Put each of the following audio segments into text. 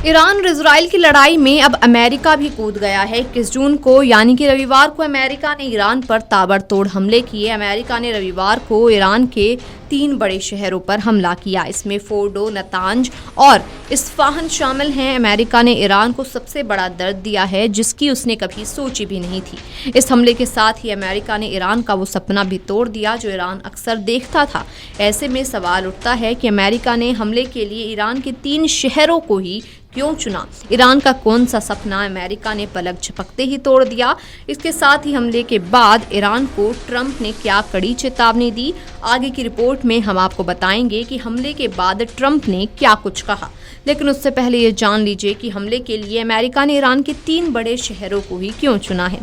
Iran और Israel की लड़ाई में अब अमेरिका भी कूद गया है। 21 जून को यानी कि रविवार को अमेरिका ने ईरान पर ताबड़तोड़ हमले किए। अमेरिका ने रविवार को ईरान के 3 बड़े शहरों पर हमला किया। इसमें फोर्डो, नतांज और इस्फहान शामिल हैं। अमेरिका ने ईरान को सबसे बड़ा दर्द दिया है जिसकी उसने कभी सोची भी नहीं थी। इस हमले के साथ ही अमेरिका ने ईरान का वो सपना भी तोड़ दिया जो ईरान अक्सर देखता था। ऐसे में सवाल उठता है कि अमेरिका ने हमले के लिए ईरान के 3 शहरों को ही क्यों चुना? ईरान का कौन सा सपना अमेरिका ने पलक झपकते ही तोड़ दिया? इसके साथ ही हमले के बाद ईरान को ट्रंप ने क्या कड़ी चेतावनी दी? आगे की रिपोर्ट में हम आपको बताएंगे कि हमले के बाद ट्रंप ने क्या कुछ कहा। लेकिन उससे पहले ये जान लीजिए कि हमले के लिए अमेरिका ने ईरान के 3 बड़े शहरों को ही क्यों चुना है।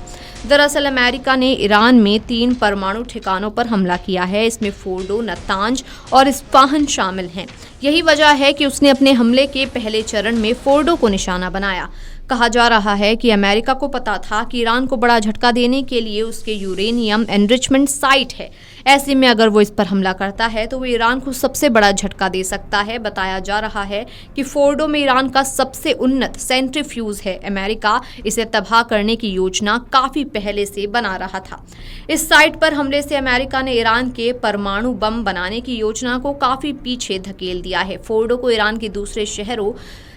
दरअसल अमेरिका ने ईरान में 3 परमाणु ठिकानों पर हमला किया है। इसमें फोर्डो, नतांज और इस्फहान शामिल हैं। यही वजह है कि उसने अपने हमले के पहले चरण में फोर्डो को निशाना बनाया। कहा जा रहा है कि अमेरिका को पता था कि ईरान को बड़ा झटका देने के लिए उसके यूरेनियम एनरिचमेंट साइट है। ऐसे में अगर वो इस पर हमला करता है तो वो ईरान को सबसे बड़ा झटका दे सकता है। बताया जा रहा है कि फोर्डो में ईरान का सबसे उन्नत सेंट्रीफ्यूज है। अमेरिका इसे तबाह करने की योजना काफी पहले से बना रहा था। इस साइट पर हमले से अमेरिका ने ईरान के परमाणु बम बनाने की योजना को काफी पीछे धकेल दिया है। फोर्डो को ईरान के दूसरे शहरों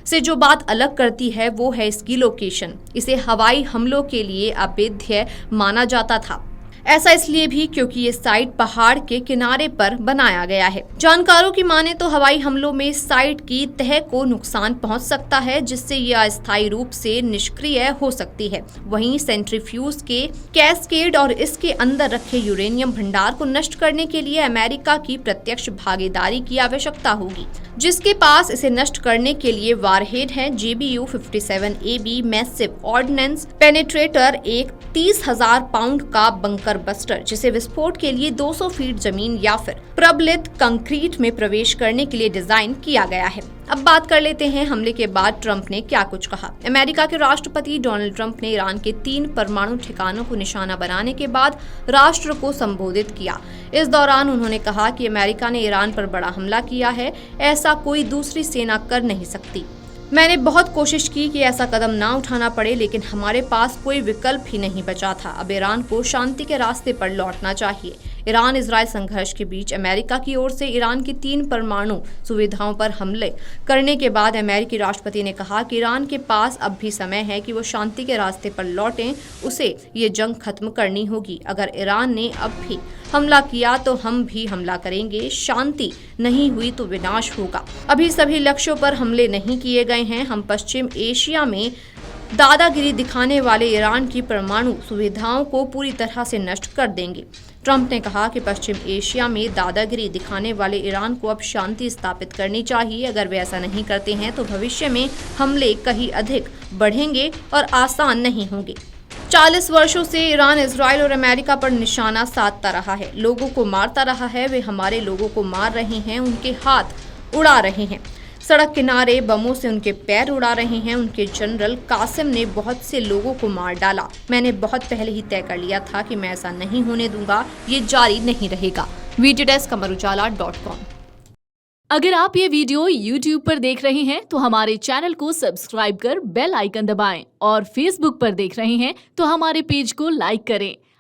से जो बात अलग करती है वो है इसकी लोकेशन। इसे हवाई हमलों के लिए अवैध माना जाता था। ऐसा इसलिए भी क्योंकि ये साइट पहाड़ के किनारे पर बनाया गया है। जानकारों की माने तो हवाई हमलों में साइट की तह को नुकसान पहुंच सकता है जिससे ये अस्थायी रूप से निष्क्रिय हो सकती है। वहीं सेंट्रीफ्यूज के कैस्केड और इसके अंदर रखे यूरेनियम भंडार को नष्ट करने के लिए अमेरिका की प्रत्यक्ष भागीदारी की आवश्यकता होगी, जिसके पास इसे नष्ट करने के लिए वारहेड है। JBU-57AB मैसिव ऑर्डिनेंस पेनिट्रेटर एक 30,000 पाउंड का बंकर बस्टर जिसे विस्फोट के लिए 200 फीट जमीन या फिर प्रबलित कंक्रीट में प्रवेश करने के लिए डिजाइन किया गया है। अब बात कर लेते हैं हमले के बाद ट्रंप ने क्या कुछ कहा। अमेरिका के राष्ट्रपति डोनाल्ड ट्रंप ने ईरान के 3 परमाणु ठिकानों को निशाना बनाने के बाद राष्ट्र को संबोधित किया। इस दौरान उन्होंने कहा कि अमेरिका ने ईरान पर बड़ा हमला किया है, ऐसा कोई दूसरी सेना कर नहीं सकती। मैंने बहुत कोशिश की कि ऐसा कदम ना उठाना पड़े, लेकिन हमारे पास कोई विकल्प ही नहीं बचा था। अब ईरान को शांति के रास्ते पर लौटना चाहिए। ईरान इजराइल संघर्ष के बीच अमेरिका की ओर से ईरान की 3 परमाणु सुविधाओं पर हमले करने के बाद अमेरिकी राष्ट्रपति ने कहा कि ईरान के पास अब भी समय है कि वो शांति के रास्ते पर लौटें। उसे ये जंग खत्म करनी होगी। अगर ईरान ने अब भी हमला किया तो हम भी हमला करेंगे। शांति नहीं हुई तो विनाश होगा। अभी सभी लक्ष्यों पर हमले नहीं किए गए हैं। हम पश्चिम एशिया में दादागिरी दिखाने वाले ईरान की परमाणु सुविधाओं को पूरी तरह से नष्ट कर देंगे। ट्रंप ने कहा कि पश्चिम एशिया में दादागिरी दिखाने वाले ईरान को अब शांति स्थापित करनी चाहिए। अगर वे ऐसा नहीं करते हैं तो भविष्य में हमले कहीं अधिक बढ़ेंगे और आसान नहीं होंगे। 40 वर्षों से ईरान इजराइल और अमेरिका पर निशाना साधता रहा है, लोगों को मारता रहा है। वे हमारे लोगों को मार रहे हैं, उनके हाथ उड़ा रहे हैं, सड़क किनारे बमों से उनके पैर उड़ा रहे हैं। उनके जनरल कासिम ने बहुत से लोगों को मार डाला। मैंने बहुत पहले ही तय कर लिया था कि मैं ऐसा नहीं होने दूंगा। ये जारी नहीं रहेगा। Video desk amarujala.com। अगर आप ये वीडियो YouTube पर देख रहे हैं तो हमारे चैनल को सब्सक्राइब कर बेल आइकन दबाएं और Facebook पर देख रहे हैं तो हमारे पेज को लाइक करें।